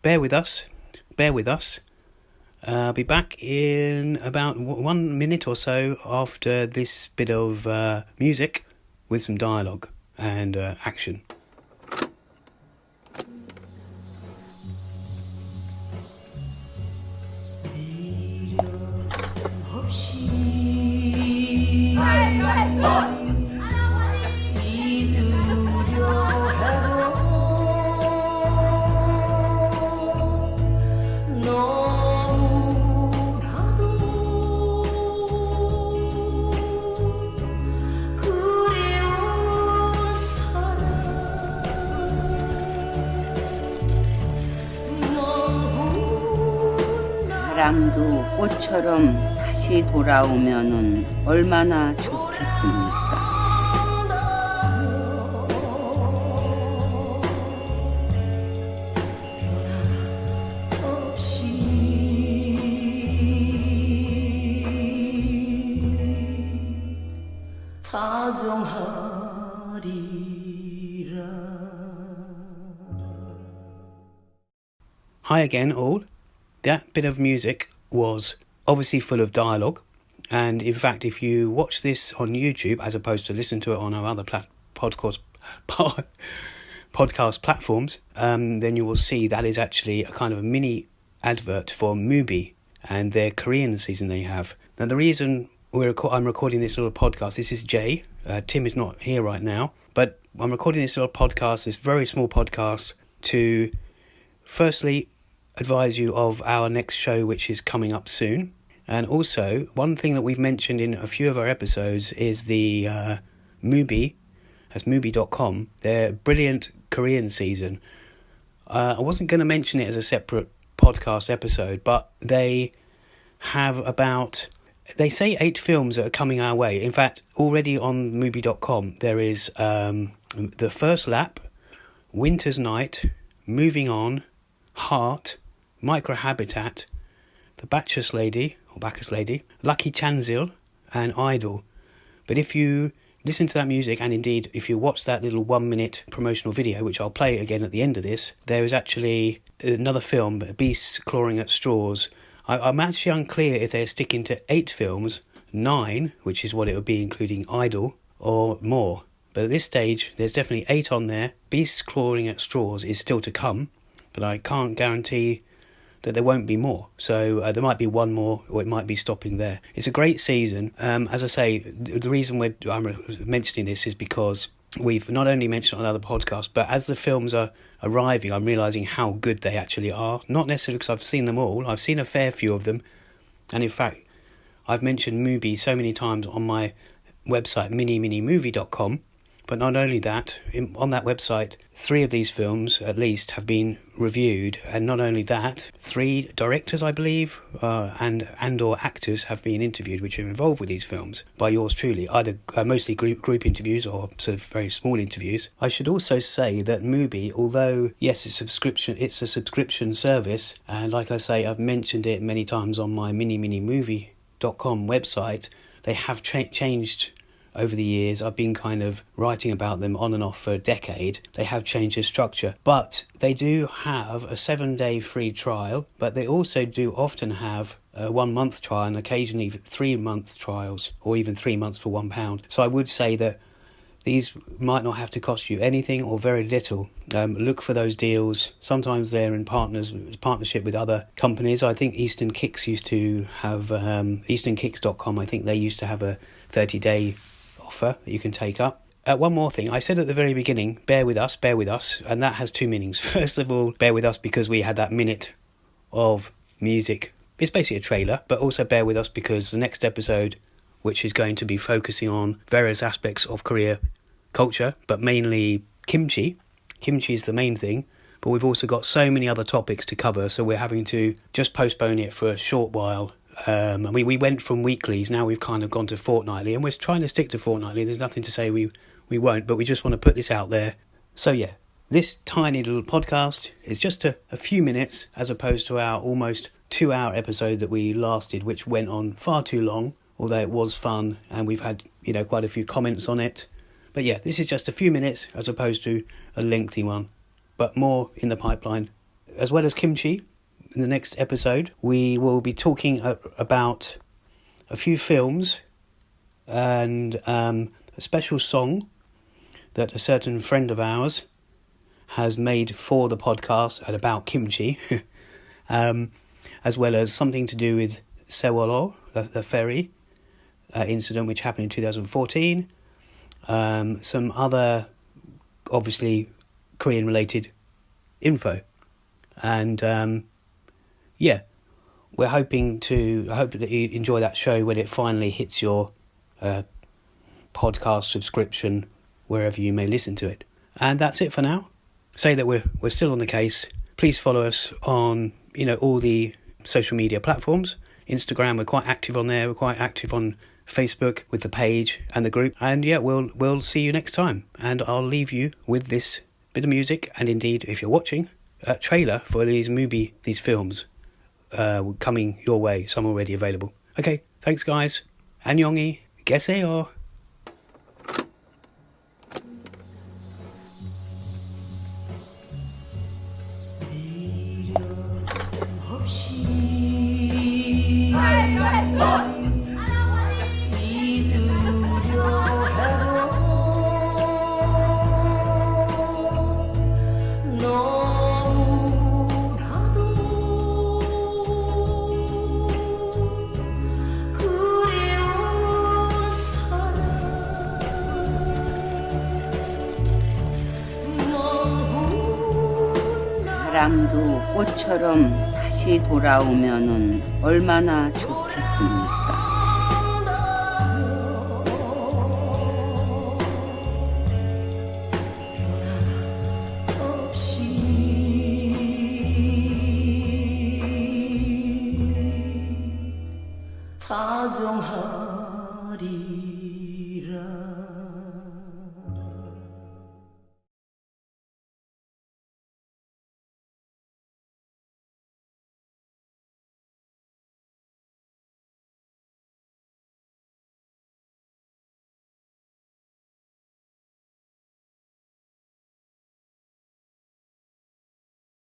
bear with us. I'll be back in about 1 minute or so after this bit of music with some dialogue and action. 바람도 꽃처럼 다시 돌아오면은 얼마나 좋겠습니까? Hi again, all. That bit of music was obviously full of dialogue, and in fact, if you watch this on YouTube as opposed to listen to it on our other podcast platforms, then you will see that is actually a kind of a mini advert for Mubi and their Korean season they have. Now, the reason I'm recording this little podcast, this is Jay. Tim is not here right now, but I'm recording this little podcast, this very small podcast, to firstly advise you of our next show, which is coming up soon. And also, one thing that we've mentioned in a few of our episodes is the Mubi, that's Mubi.com, their brilliant Korean season. I wasn't going to mention it as a separate podcast episode, but they have they say 8 films that are coming our way. In fact, already on Mubi.com, there is The First Lap, Winter's Night, Moving On, Heart, Microhabitat, The Bacchus Lady, Lucky Chanzil, and Idol. But if you listen to that music, and indeed if you watch that little 1-minute promotional video, which I'll play again at the end of this, there is actually another film, Beasts Clawing at Straws. I'm actually unclear if they're sticking to 8 films, 9, which is what it would be including Idol, or more. But at this stage, there's definitely 8 on there. Beasts Clawing at Straws is still to come, but I can't guarantee that there won't be more. So there might be one more, or it might be stopping there. It's a great season. As I say, the reason I'm mentioning this is because we've not only mentioned it on other podcasts, but as the films are arriving, I'm realising how good they actually are. Not necessarily because I've seen them all. I've seen a fair few of them. And in fact, I've mentioned Mubi so many times on my website, MINIMINIMOVIE.com. But not only that, on that website, 3 of these films, at least, have been reviewed. And not only that, 3 directors, I believe, and or actors have been interviewed, which are involved with these films, by yours truly, either mostly group interviews or sort of very small interviews. I should also say that Mubi, although, yes, it's a subscription service, and like I say, I've mentioned it many times on my MiniMiniMovie.com website, they have changed over the years. I've been kind of writing about them on and off for a decade. They have changed their structure, but they do have a 7-day free trial, but they also do often have a 1-month trial and occasionally 3-month trials, or even 3 months for £1. So I would say that these might not have to cost you anything or very little. Look for those deals. Sometimes they're in partnership with other companies. I think Eastern Kicks used to have, EasternKicks.com, I think they used to have a 30-day offer that you can take up. One more thing, I said at the very beginning, bear with us, and that has 2 meanings. First of all, bear with us because we had that minute of music. It's basically a trailer, but also bear with us because the next episode, which is going to be focusing on various aspects of Korea culture, but mainly kimchi. Kimchi is the main thing, but we've also got so many other topics to cover, so we're having to just postpone it for a short while. We went from weeklies, now we've kind of gone to fortnightly, and we're trying to stick to fortnightly. There's nothing to say we won't, but we just want to put this out there. So yeah, this tiny little podcast is just a few minutes as opposed to our almost 2-hour episode that we lasted, which went on far too long, although it was fun, and we've had quite a few comments on it. But yeah, this is just a few minutes as opposed to a lengthy one, but more in the pipeline. as well as Kimchi, in the next episode, we will be talking about a few films and a special song that a certain friend of ours has made for the podcast and about kimchi, as well as something to do with SEWOL, the ferry incident which happened in 2014, some other, obviously, Korean-related info. And, I hope that you enjoy that show when it finally hits your podcast subscription, wherever you may listen to it. And that's it for now. Say that we're still on the case. Please follow us on, all the social media platforms. Instagram, we're quite active on there. We're quite active on Facebook with the page and the group. And we'll see you next time. And I'll leave you with this bit of music. And indeed, if you're watching, a trailer for these films coming your way. Some already available. Okay, thanks guys. 안녕히 계세요. 바람도 꽃처럼 다시 돌아오면은 얼마나 좋겠습니까? 다정하리